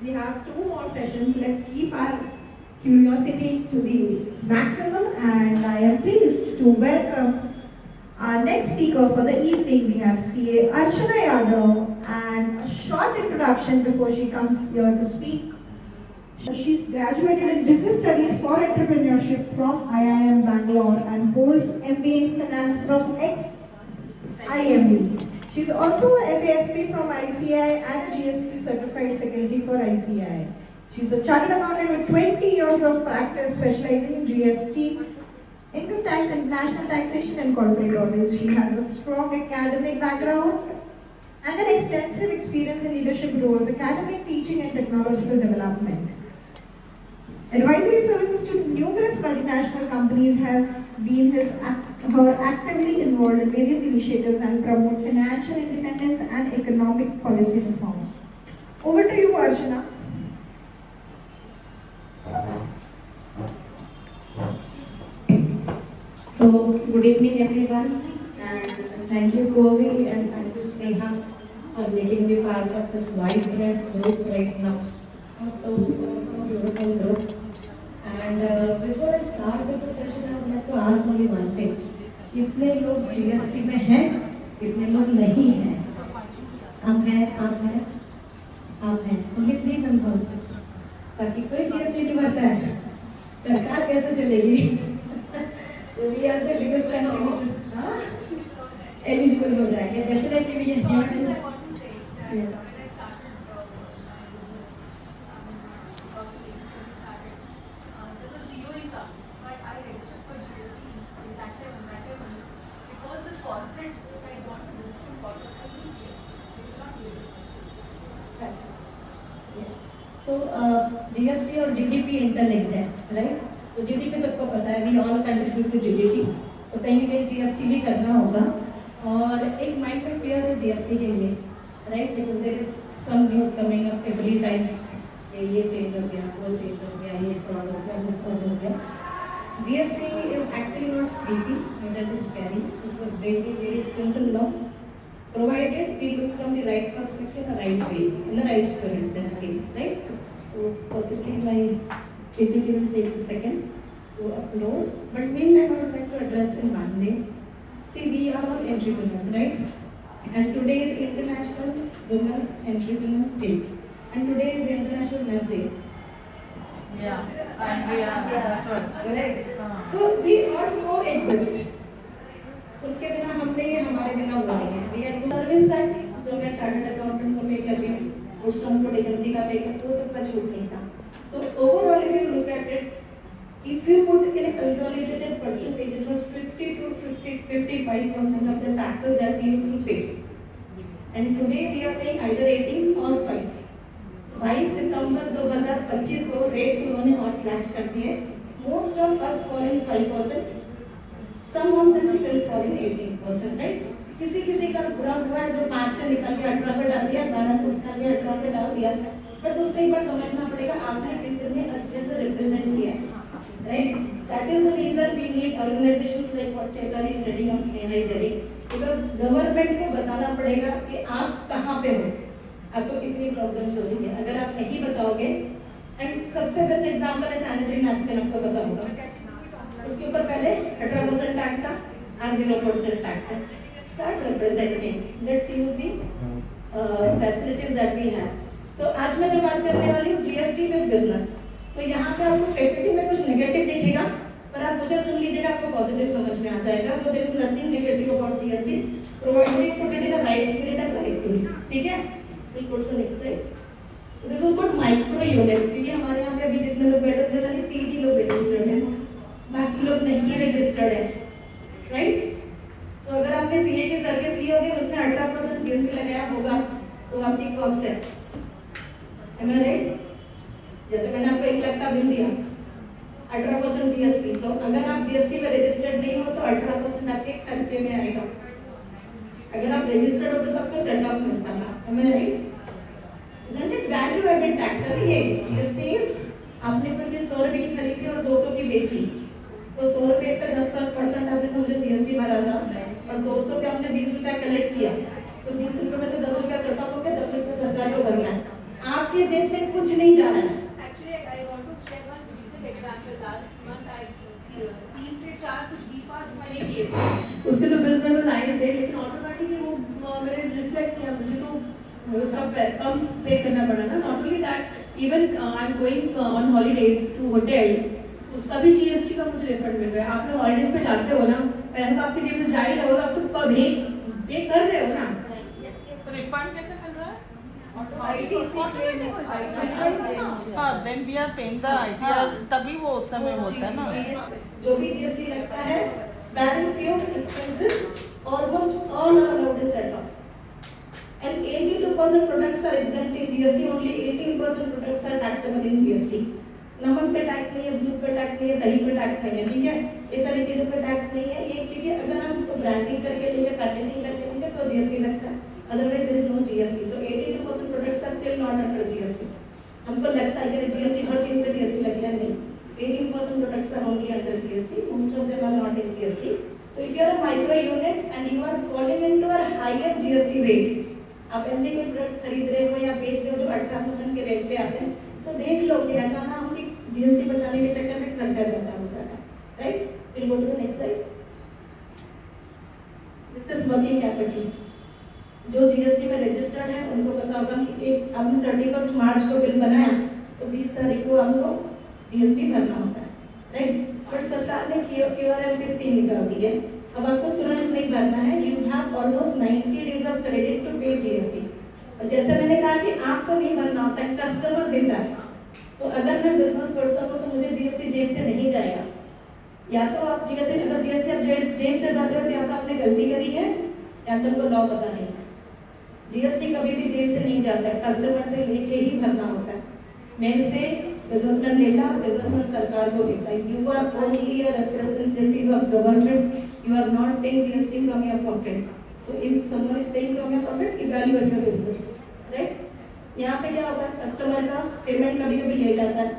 We have two more sessions. Let's keep our curiosity to the maximum, and I am pleased to welcome our next speaker for the evening. We have CA Archana Yadav, and a short introduction before she comes here to speak. She's graduated in Business Studies for Entrepreneurship from IIM Bangalore and holds MBA in Finance from IMB. She's also a FASP from ICI and a GST certified faculty for ICI. She's a chartered accountant with 20 years of practice specializing in GST, income tax, international taxation, and corporate audits. She has a strong academic background and an extensive experience in leadership roles, academic teaching, and technological development. Advisory services to numerous multinational companies has been her actively involved in various initiatives and promote financial independence and economic policy reforms. Over to you, Archana. So, good evening everyone, and thank you Govi and thank you Sneha for making me part of this vibrant group right now. So beautiful group. And before I start with the session, I would like to ask only one thing. कितने लोग GST में हैं, कितने लोग नहीं हैं? आप हैं? Only 3 members. बाकी कोई GST नहीं भरता है. सरकार कैसे चलेगी? So we are the biggest country. Eligible हो जाएंगे. Definitely we are here. Yes. So GST और GDP इंटरलिंक्ड है, राइट? तो GDP सबको पता है, we all contribute to GDP. तो कहीं ना कहीं GST भी करना होगा. और एक माइंड में fear है GST के लिए, right? Because there is some news coming up every time. ये change हो गया, वो change हो गया, ये fraud हो गया, वो fraud हो गया. GST is actually not creepy, but it is scary. It's a very simple law. Provided we look from the right perspective, the right way, in the right spirit, then again, right? So possibly my PPT will take a second to upload, but meanwhile I would like to address in one day. See, we are all entrepreneurs, right? And today is International Women's Entrepreneurs Day, and today is International Men's Day. That's right. Correct. So we all coexist. उनके बिना हम नहीं है, हमारे बिना वो नहीं है. We are सर्विस टैक्स जो मैं चार्टर्ड अकाउंटेंट को पे कर रही हूँ, गुड्स ट्रांसपोर्ट एजेंसी का पे कर, वो सबका छूट नहीं था. So overall if you look at it, if you put in a consolidated percentage, it was 50 to 55% of the taxes that we used to pay. And today we are paying either 18 or 5. 22 सितंबर 2025 को rates उन्होंने और slash कर दिए. Most of us fall in 5%. Some of them still fall in 18%, right? किसी का बुरा हुआ है जो 5 से निकल के 18 पे डाल दिया, 12 से निकल के 18 पे डाल दिया, बट उसको एक बार समझना पड़ेगा आपने कितने अच्छे से रिप्रेजेंट किया है, right? That is the reason we need organizations like what Chaitanya is reading or Sneha is reading, because government को बताना पड़ेगा कि आप कहाँ पे हो, आपको कितनी प्रॉब्लम्स हो रही है. अगर आप नहीं बताओगे, एंड सबसे बेस्ट एग्जांपल है सैनिटरी नैपकिन, आपको बताऊंगा. उसके ऊपर पहले 18% टैक्स था, आज 0% टैक्स है. Start representing. Let's use the facilities that we have. So आज मैं जो बात करने वाली हूँ GST with business. So यहाँ पे आपको PPT में कुछ नेगेटिव दिखेगा, पर आप मुझे सुन लीजिएगा, आपको पॉजिटिव समझ में आ जाएगा. So there is nothing negative about GST, provided we put it in the right spirit and right way. ठीक है? We'll go to the next slide. This is about micro units. क्योंकि हमारे यहाँ पे अभी जितने लोग बैठे हैं, खाली 3 ही लोग रजिस्टर्ड हैं, बाकी लोग नहीं रजिस्टर्ड है, राइट? तो अगर आपने सीए की सर्विस ली होगी, उसने 18% जीएसटी लगाया होगा, तो आपकी कॉस्ट है, am I right? जैसे मैंने आपको 1 लाख का बिल दिया, 18% जीएसटी, तो अगर आप जीएसटी में रजिस्टर्ड नहीं हो तो 18% आपके खर्चे में आएगा. अगर आप रजिस्टर्ड होते तो आपको सेट ऑफ मिलता था, am I right? Isn't it value added tax? अरे ये जीएसटी आपने कोई चीज 100 रुपए की खरीदी और 200 की बेची, तो 100 रुपए पे 10% आपने समझो जीएसटी भरा था, और 200 पे आपने 20 रुपया कलेक्ट किया, तो 20 रुपए में से 10 रुपया सेट ऑफ हो गया, 10 रुपये सरकार को भरना है. आपके जेब से कुछ नहीं जा रहा है। Actually, I want to share one recent example. Last month, I 3 से 4 कुछ DFAs मैंने किए थे। उसके तो बिल्स मेरे पास आए थे, लेकिन ऑटोमेटिकली वो मेरे रिफ्लेक्ट किया, मुझे तो उसका कम पे करना पड़ा ना। Not only that, even I am going on holidays to hotel, उसका भी जीएसटी का मुझे रिफंड मिल रहा है। आप लोग हॉलीडेज पे जाते हो ना, पैसा तो आपकी जेब में जा ही रहा होगा, आप तो पे कर रहे हो ना। रिफंड कैसे मिल रहा है? हाँ, when we are paying the ITR तभी वो उस समय होता है ना। जो भी जीएसटी लगता है, barring few expenses, almost all are allowed is set off. And 82% products are exempt in GST, only 18% products are taxable in GST. नमक पे टैक्स नहीं है, दूध पे टैक्स नहीं है, दही पे टैक्स नहीं है, ठीक है? ये सारी चीजों पे टैक्स नहीं है, ये क्योंकि अगर हम इसको ब्रांडिंग करके लेंगे, पैकेजिंग करके लेंगे तो जीएसटी लगता है। Otherwise there is no GST. So 82% products are still not under GST. हमको लगता है कि जीएसटी हर चीज पे जीएसटी लग गया, नहीं। 18% products are only under GST. Most of them are not in GST. So if you are a micro unit and you are falling into a higher GST rate, आप ऐसे कोई प्रोडक्ट खरीद रहे हो या बेच रहे हो जो 18% के रेट पे आते हैं, तो देख लो कि ऐसा ना हो कि जीएसटी बचाने के चक्कर में खर्चा ज्यादा हो जाता है, right? Will go to the next slide. This is working capital. जो जीएसटी में रजिस्टर्ड है उनको पता होगा कि एक आपने 31 मार्च को बिल बनाया तो 20 तारीख को आपको जीएसटी भरना होता है, राइट? बट सरकार ने क्यूआरएम स्कीम निकाल दी है, अब आपको तुरंत नहीं भरना है। You have almost 90 days of credit to pay GST. और जैसे मैंने कहा कि आपको नहीं भरना होता है, कस्टमर देता है। तो अगर मैं बिजनेस पर्सन हूँ तो मुझे जीएसटी जेब से नहीं जाएगा। या तो आप जैसे अगर जीएसटी आप जेब से भर रहे हो तो या तो आपने गलती करी है या तो आपको लॉ पता नहीं है। जीएसटी कभी भी जेब से नहीं जाता है, कस्टमर से लेके ही भरना होता है। मेरे से बिजनेसमैन लेता, बिजनेसमैन सरकार को देता है। You are only a representative of government, you are not paying GST from your pocket. So if someone is paying from your pocket, evaluate your business, right? यहाँ पे क्या होता है, कस्टमर का पेमेंट कभी कभी लेट आता है,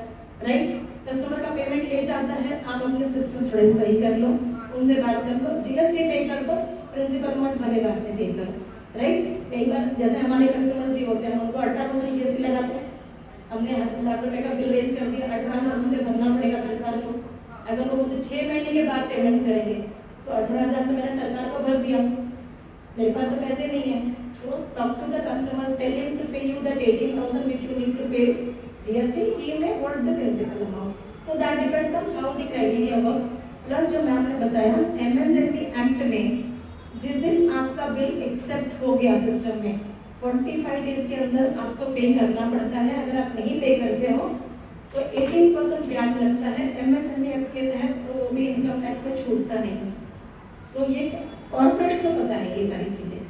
राइट? कस्टमर का पेमेंट लेट आता है, आप अपने सिस्टम थोड़े सही कर लो, उनसे बात कर लो, जीएसटी पे कर दो, प्रिंसिपल अमाउंट भले बाद में पे कर, राइट? कई बार जैसे हमारे कस्टमर भी होते हैं, उनको 18% जीएसटी लगाते हैं। हमने लाख रुपए का बिल रेज कर दिया, 18,000 मुझे भरना पड़ेगा सरकार को। अगर वो मुझे 6 महीने के बाद पेमेंट करेंगे तो 18,000 तो मैंने सरकार को भर दिया, मेरे पास तो पैसे नहीं है। तो talk to the customer, tell him to pay you that 18,000 which you need to pay GST, he may hold the principal amount. So that depends on how the criteria works. Plus जो ma'am ने बताया, MSME act में जिस दिन आपका bill accept हो गया system में, 45 डेज के अंदर आपको पे करना पड़ता है। अगर आप नहीं पे करते हो तो 18% ब्याज लगता है एमएसएमई एक्ट के तहत, तो वो भी इनकम टैक्स में छूटता नहीं। तो ये कॉर्पोरेट्स को पता है ये सारी चीजें,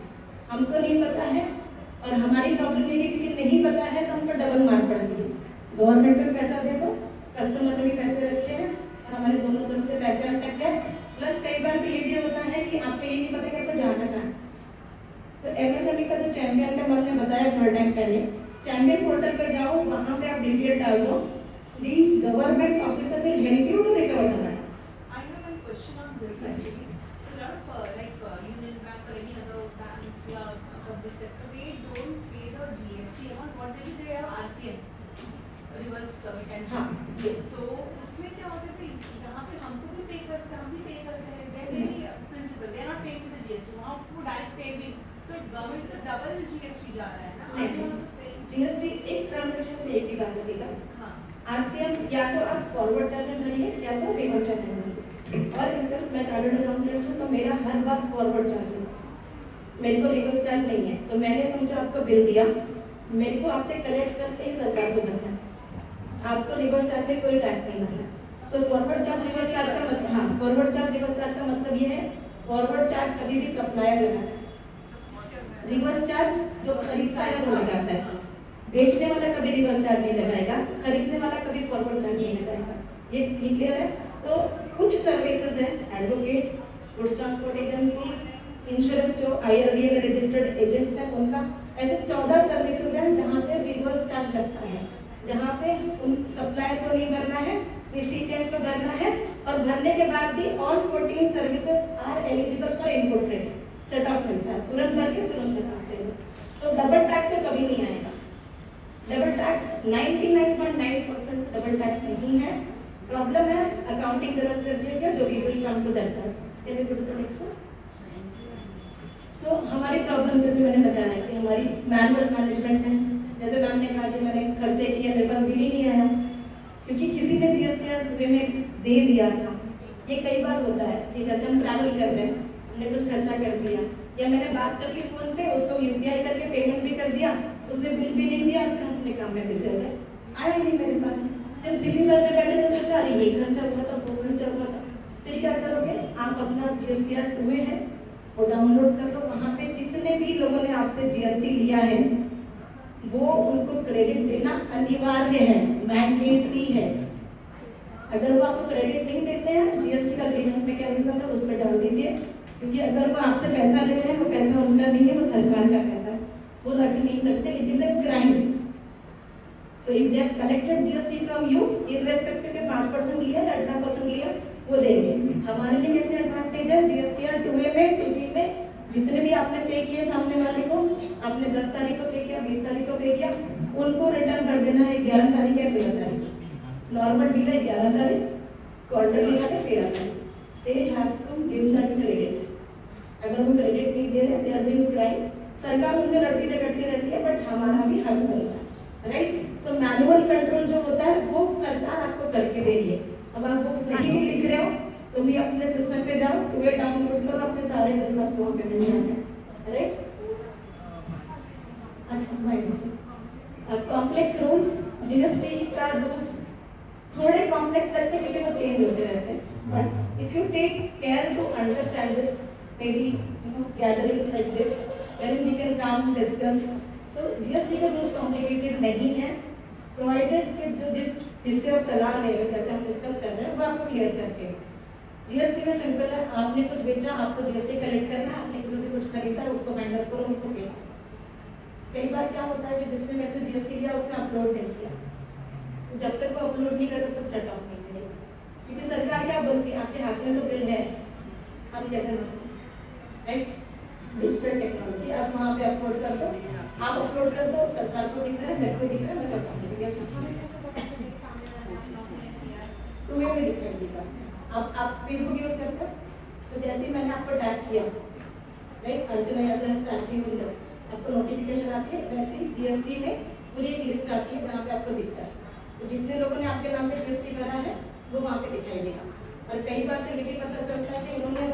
हमको नहीं पता है। और हमारी प्रॉब्लम ये है क्योंकि नहीं पता है तो हमको डबल मार पड़ती है। गवर्नमेंट में पैसा दे दो, कस्टमर ने भी पैसे रखे हैं और हमारे दोनों तरफ से पैसे अटक गए। प्लस कई बार तो ये भी होता है कि आपको ये नहीं पता कि आपको जाना कहाँ है। तो एमएसएमई का जो चैंपियन का मैंने बताया थोड़ा टाइम पहले, चैंपियन पोर्टल पे जाओ, वहाँ पे आप डिटेल डाल दो, the government officer will help you to recover the money. I have one question on this actually. So a lot of Union Bank or any other banks, public sector, they don't pay the GST amount. What they do, they have RCM, reverse mechanism. हाँ, So उसमें क्या होता है कि यहाँ पे हमको भी पे करते हैं, हम भी पे करते हैं, they pay principal, they are not paying to the GST. वहाँ वो डायरेक्ट पे भी, तो गवर्नमेंट का डबल जीएसटी जा रहा है ना। नहीं, जीएसटी एक ट्रांजैक्शन पे एक ही बार लगेगा। हाँ, आरसीएम या तो आप फॉरवर्ड चार्ज में भरिए या तो रिवर्स चार्ज में भरिए। और इंस्टेंस मैं चार्टर्ड अकाउंटेंट हूँ तो मेरा हर बार फॉरवर्ड चार्ज है, मेरे को रिवर्स चार्ज नहीं है। तो मैंने समझा आपको बिल दिया, मेरे को आपसे कलेक्ट करके ही सरकार को भरना है, आपको रिवर्स चार्ज में कोई टैक्स नहीं भरना। So forward charge reverse charge का मतलब, हाँ, फॉरवर्ड चार्ज रिवर्स चार्ज का मतलब ये है, फॉरवर्ड चार्ज कभी भी सप्लायर लगाता है, रिवर्स चार्ज जो खरीदता है वो लगाता है। बेचने वाला कभी रिवर्स चार्ज नहीं लगाएगा, खरीदने वाला कभी फॉरवर्ड चार्ज नहीं लगाएगा। ये क्लियर है? तो कुछ सर्विसेज हैं, advocate, goods transport agencies, insurance जो आईआरडीए में रजिस्टर्ड एजेंट्स हैं उनका, ऐसे 14 सर्विसेज हैं जहाँ पे रिवर्स चार्ज लगता है, जहाँ पे उन सप्लायर को नहीं भरना है, रिसीपिएंट को भरना है। और भरने के बाद भी all 14 services are eligible for input rate, set off मिलता है, तुरंत भर के फिर उनसे काटते हैं। तो डबल टैक्स तो कभी नहीं आएगा। डबल टैक्स 99.9% डबल टैक्स नहीं है। प्रॉब्लम है अकाउंटिंग गलत कर दिया गया, जो we will come to that part. Can we go to the next one? So हमारी प्रॉब्लम जैसे मैंने बताया कि हमारी मैनुअल मैनेजमेंट है। जैसे मैम ने कहा कि मैंने खर्चे किए, मेरे पास बिल ही नहीं आया क्योंकि किसी ने जीएसटी में दे दिया था। ये कई बार होता है कि जैसे हम ट्रैवल कर रहे हैं, हमने कुछ खर्चा कर दिया, या मैंने बात कर ली फोन पे, उसको यूपीआई करके पेमेंट भी कर दिया, उसने बिल भी नहीं दिया, फिर हम अपने काम में बिजी हो गए, आया नहीं मेरे पास। जब दिल्ली करके बैठे तो सोचा अरे ये खर्चा हुआ था, वो खर्चा हुआ था। फिर क्या करोगे आप? अपना जीएसटीआर 2A है वो डाउनलोड कर लो। वहाँ पे जितने भी लोगों ने आपसे जीएसटी लिया है वो उनको क्रेडिट देना अनिवार्य है, मैंडेटरी है। अगर वो आपको क्रेडिट नहीं देते हैं, जीएसटी का ग्रीवेंस मैकेनिज्म है, उस पर डाल दीजिए, क्योंकि अगर वो आपसे पैसा ले रहे हैं, वो पैसा उनका नहीं है, वो सरकार का पैसा है, वो रख नहीं सकते। It is a crime. So if they have collected GST from you, irrespective के 5% लिया या 18% लिया, वो देंगे। हमारे लिए कैसे एडवांटेज है? जीएसटीआर 2A में 2B में जितने भी आपने पे किए सामने वाले को, आपने 10 तारीख को पे किया, 20 तारीख को पे किया, उनको रिटर्न कर देना है 11 तारीख या 13 तारीख। नॉर्मल डील है 11 तारीख, क्वार्टरली है 13 तारीख। They have to give that credit. अगर वो क्रेडिट नहीं दे रहे, दे आर बीइंग क्राइम। सरकार उनसे लड़ती झगड़ती रहती है, बट हमारा भी हक बनता है, राइट? सो मैनुअल कंट्रोल जो होता है वो सरकार आपको करके दे रही है। अब आप बुक्स नहीं भी लिख रहे हो तो भी अपने सिस्टम पे जाओ, 2A डाउनलोड करो, अपने सारे बिल्स आपको वहाँ पे मिल जाते हैं, राइट? अच्छा, माइंड कॉम्प्लेक्स रूल्स, जीएसटी का रूल्स थोड़े कॉम्प्लेक्स लगते हैं क्योंकि वो चेंज होते रहते हैं, but if you take care to understand this, may be gathering like this, then we can come discuss. So GST का रूल्स कॉम्प्लिकेटेड नहीं है, प्रोवाइडेड कि जो जिससे आप सलाह ले रहे हो, जैसे हम डिस्कस कर रहे हैं, वो आपको क्लियर करके। जीएसटी में सिंपल है, आपने कुछ बेचा, आपको जीएसटी कलेक्ट करना है, आपने किसी से कुछ खरीदा, उसको माइनस करो, उनको पे। कई बार क्या होता है कि जिसने मेरे से जीएसटी लिया उसने अपलोड नहीं किया, तो जब तक वो अपलोड नहीं करे तब तक सेट ऑफ नहीं करेगा, क्योंकि सरकार क्या बोलती है, आपके हाथ में तो बिल है, हम कैसे मानें, राइट? डिजिटल टेक्नोलॉजी, आप वहाँ पे अपलोड कर दो, आप अपलोड कर दो, सरकार को दिख रहा है, मेरे को दिख रहा है, मैं सेट ऑफ नहीं करेगा। 2A में दिखाई देगा। आप फेसबुक यूज करते हो, तो जैसे ही मैंने आपको टैग किया, राइट, अर्चना यादव स्टार्टिंग विंडो, आपको नोटिफिकेशन आती है, वैसे ही जीएसटी में पूरी एक लिस्ट आती है जहाँ पे आपको दिखता है, तो जितने लोगों ने आपके नाम पे जीएसटी भरा है वो वहाँ पे दिखाई देगा। और कई बार तो ये भी पता चलता है कि उन्होंने